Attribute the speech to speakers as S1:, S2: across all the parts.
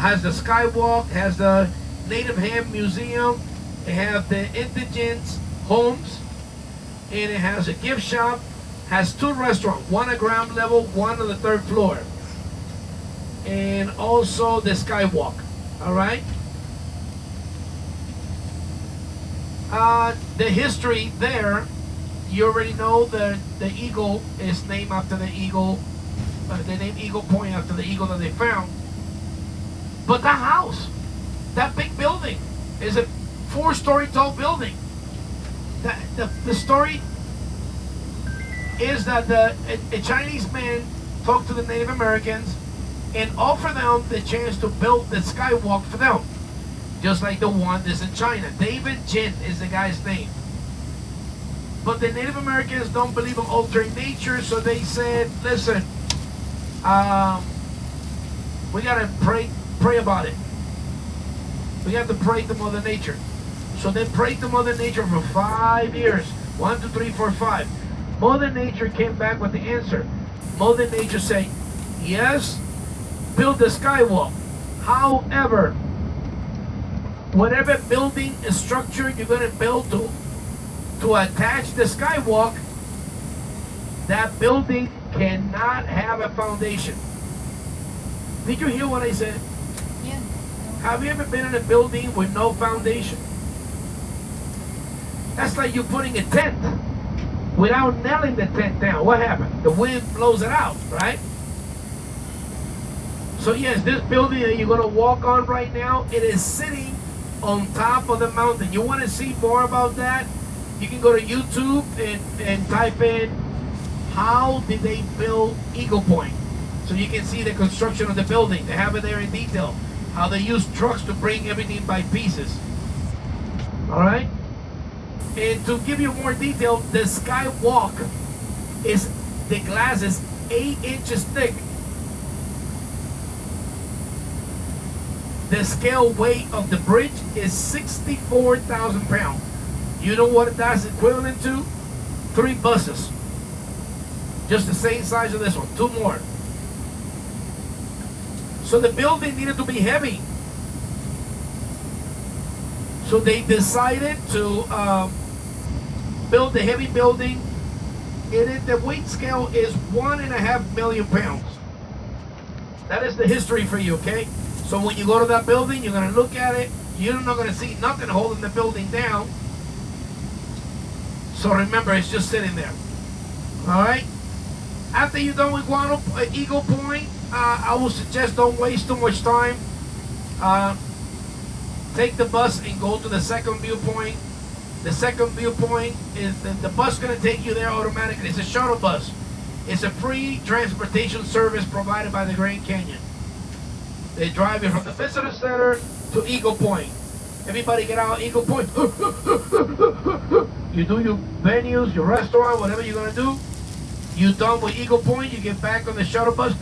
S1: has the skywalk, has the Native Ham Museum, it has the indigenous homes, and it has a gift shop, has 2 restaurants, one at ground level, one on the 3rd floor, and also the skywalk. All right. The history there, you already know the eagle is named after the eagle. They named Eagle Point after the eagle that they found. But that house, that big building, is a 4-story tall building. The story is that a Chinese man talked to the Native Americans and offered them the chance to build the skywalk for them, just like the one that's in China. David Jin is the guy's name. But the Native Americans don't believe in altering nature, so they said, listen, we gotta pray about it. We have to pray to Mother Nature. So they prayed to Mother Nature for 5 years. 1, 2, 3, 4, 5. Mother Nature came back with the answer. Mother Nature said, yes, build the skywalk. However, whatever building and structure you're going to build to attach the skywalk, that building cannot have a foundation. Did you hear what I said?
S2: Yeah.
S1: Have you ever been in a building with no foundation? That's like you putting a tent without nailing the tent down. What happened? The wind blows it out, right? So yes, this building that you're going to walk on right now, it is sitting on top of the mountain. You want to see more about that? You can go to YouTube and type in, how did they build Eagle Point? So you can see the construction of the building. They have it there in detail. How they use trucks to bring everything by pieces. All right? And to give you more detail, the skywalk is, the glass is 8 inches thick. The scale weight of the bridge is 64,000 pounds. You know what that's equivalent to? 3 buses. Just the same size of this one, 2 more. So the building needed to be heavy. So they decided to build the heavy building. The weight scale is 1.5 million pounds. That is the history for you, okay? So when you go to that building, you're going to look at it. You're not going to see nothing holding the building down. So remember, it's just sitting there. All right? After you're done with Eagle Point, I would suggest don't waste too much time. Take the bus and go to the second viewpoint. The second viewpoint is the bus going to take you there automatically. It's a shuttle bus. It's a free transportation service provided by the Grand Canyon. They drive you from the visitor center to Eagle Point. Everybody get out Eagle Point. You do your venues, your restaurant, whatever you're going to do. You're done with Eagle Point, you get back on the shuttle bus.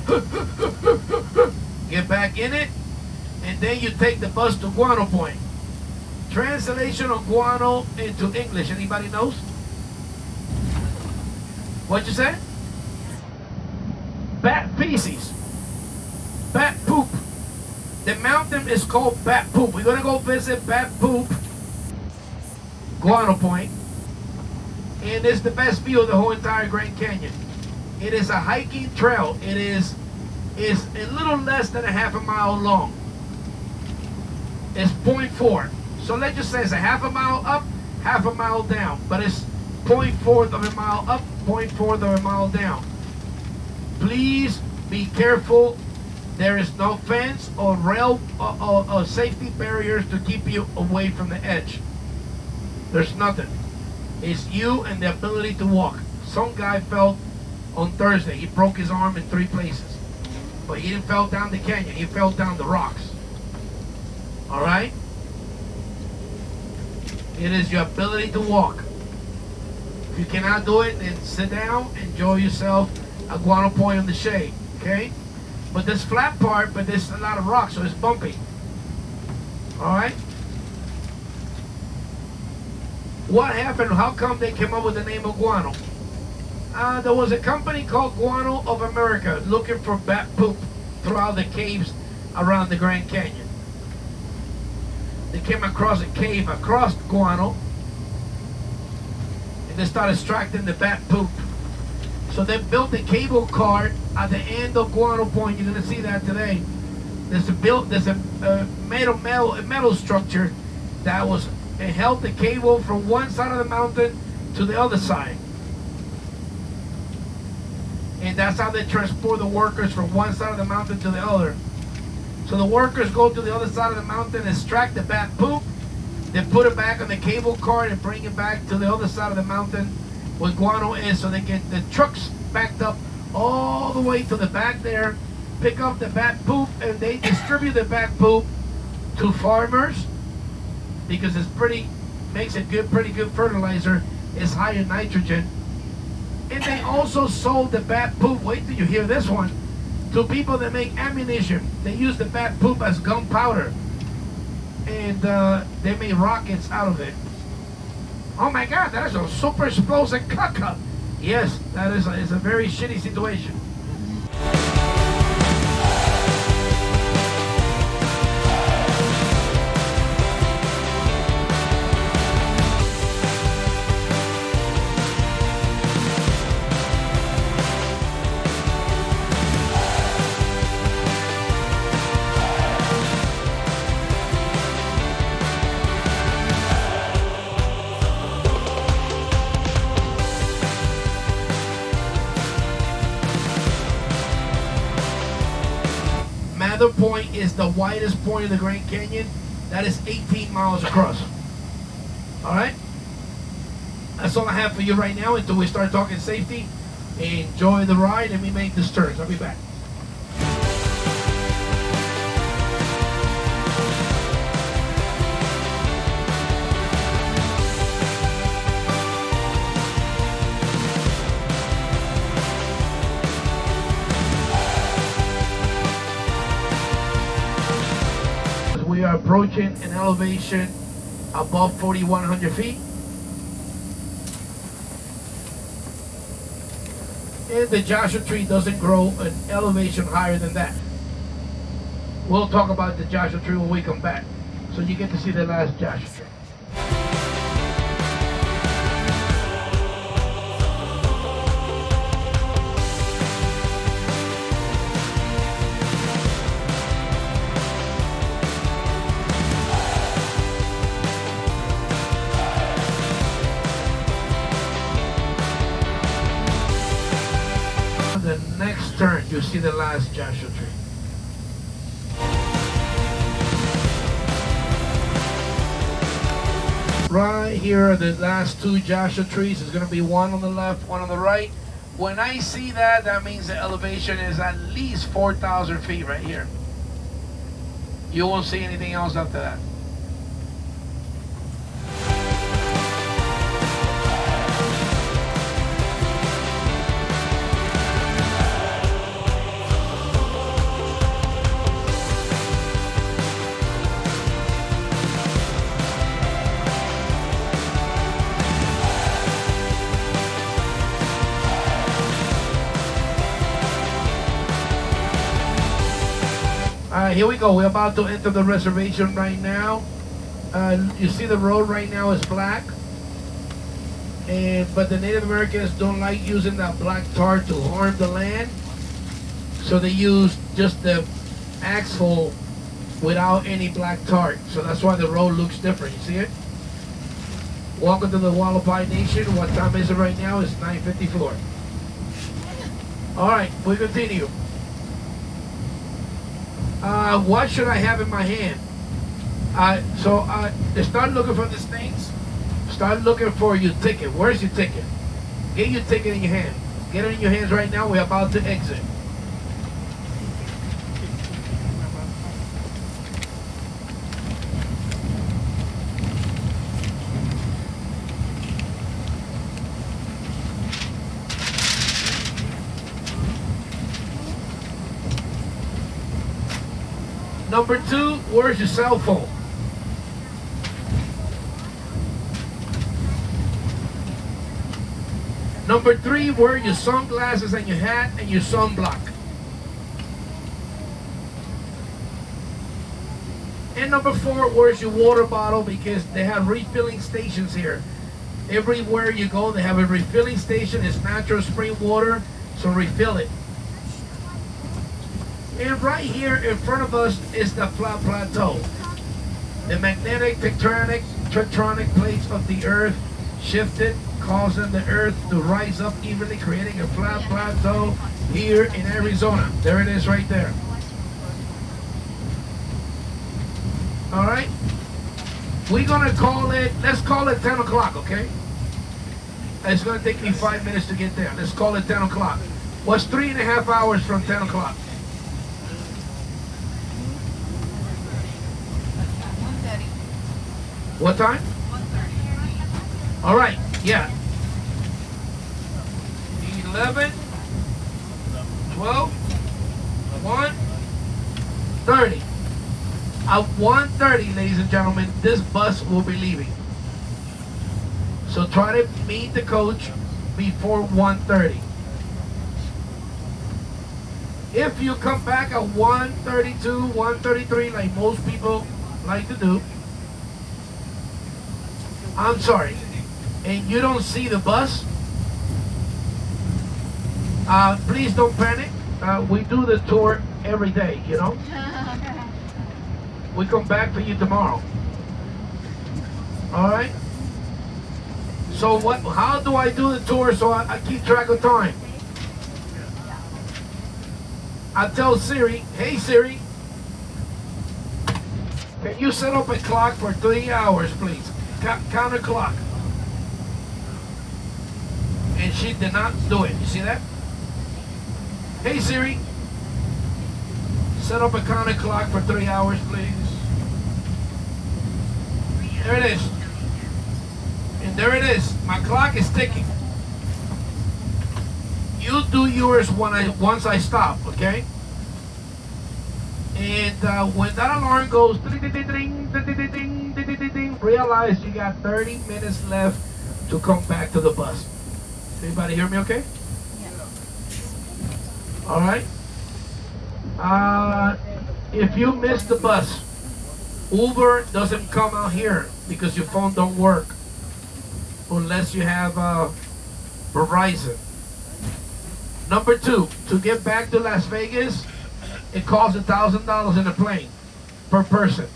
S1: Get back in it. And then you take the bus to Guano Point. Translation of guano into English. Anybody knows? What'd you say? Bat feces. Bat poop. The mountain is called Bat Poop. We're going to go visit Bat Poop, Guano Point. And it's the best view of the whole entire Grand Canyon. It is a hiking trail. It is a little less than a half a mile long. It's 0.4. So let's just say it's a half a mile up, half a mile down. But it's 0.4 of a mile up, 0.4 of a mile down. Please be careful. There is no fence or rail or safety barriers to keep you away from the edge. There's nothing. It's you and the ability to walk. Some guy fell on Thursday. He broke his arm in 3 places. But he didn't fall down the canyon. He fell down the rocks. All right? It is your ability to walk. If you cannot do it, then sit down, enjoy yourself at Guano Point in the shade. Okay? But there's flat part, but there's a lot of rocks, so it's bumpy. All right? What happened? How come they came up with the name of guano? There was a company called Guano of America looking for bat poop throughout the caves around the Grand Canyon. They came across a cave across Guano, and they started extracting the bat poop. So they built a cable car at the end of Guano Point. You're gonna see that today. There's a metal structure that was, it held the cable from one side of the mountain to the other side. And that's how they transport the workers from one side of the mountain to the other. So the workers go to the other side of the mountain, extract the bat poop, they put it back on the cable car and bring it back to the other side of the mountain where guano is, so they get the trucks backed up all the way to the back there, pick up the bat poop, and they distribute the bat poop to farmers because it's makes a pretty good fertilizer. It's high in nitrogen. And they also sold the bat poop, wait till you hear this one, to people that make ammunition. They use the bat poop as gunpowder. And they made rockets out of it. Oh my God, that is a super explosive caca. Yes, that is a very shitty situation. Point is the widest point of the Grand Canyon. That is 18 miles across. All right, that's all I have for you right now until we start talking safety. Enjoy the ride and we make this turn. I'll be back. We are approaching an elevation above 4,100 feet. And the Joshua tree doesn't grow an elevation higher than that. We'll talk about the Joshua tree when we come back. So you get to see the last Joshua tree. The next turn, you'll see the last Joshua tree. Right here are the last two Joshua trees. There's going to be one on the left, one on the right. When I see that, that means the elevation is at least 4,000 feet right here. You won't see anything else after that. Alright, here we go. We're about to enter the reservation right now. You see the road right now is black. But the Native Americans don't like using that black tar to harm the land. So they use just the asphalt without any black tar. So that's why the road looks different. You see it? Welcome to the Wallapai Nation. What time is it right now? It's 9:54. Alright, we continue. What should I have in my hand? Start looking for these things. Start looking for your ticket. Where's your ticket? Get your ticket in your hand. Get it in your hands right now. We're about to exit. Number two, where's your cell phone? Number three, where are your sunglasses and your hat and your sunblock? And number 4, where's your water bottle? Because they have refilling stations here. Everywhere you go, they have a refilling station. It's natural spring water, so refill it. And right here in front of us is the flat plateau. The magnetic tectonic plates of the earth shifted, causing the earth to rise up evenly, creating a flat plateau here in Arizona. There it is right there. All right? We're gonna call it, let's call it 10 o'clock, okay? It's gonna take me 5 minutes to get there. Let's call it 10 o'clock. What's 3.5 hours from 10 o'clock?
S2: 1:30.
S1: What time?
S2: 1:30.
S1: All right, yeah. 11, 12, 1:30. At 1:30, ladies and gentlemen, this bus will be leaving. So try to meet the coach before 1:30. If you come back at 1:32, 1:33, like most people like to do, I'm sorry, and you don't see the bus, please don't panic. We do the tour every day, you know. We come back for you tomorrow. All right. So what? How do I do the tour so I keep track of time? I tell Siri, hey Siri, can you set up a clock for 3 hours, please? Count a clock. And she did not do it. You see that? Hey Siri, set up a counter clock for 3 hours, please. There it is. And there it is. My clock is ticking. You do yours once I stop, okay? And when that alarm goes, realize you got 30 minutes left to come back to the bus. Everybody hear me okay? Yeah. All right. If you miss the bus, Uber doesn't come out here because your phone don't work unless you have Verizon. Number 2, to get back to Las Vegas, it costs $1,000 in a plane per person.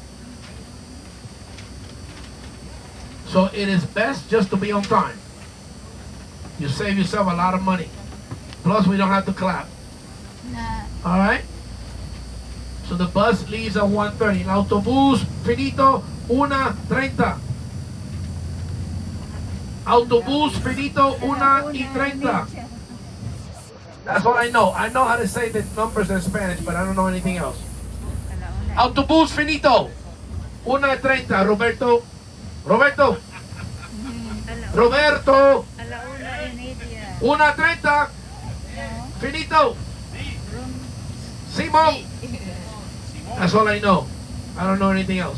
S1: So it is best just to be on time. You save yourself a lot of money. Plus, we don't have to clap.
S2: Nah.
S1: All right? So the bus leaves at 1:30. El autobús finito 1:30. Autobús finito 1:30. That's what I know. I know how to say the numbers in Spanish, but I don't know anything else. Autobús finito 1:30. Roberto. Roberto. Roberto. 1:30. Finito. Simon. That's all I know. I don't know anything else.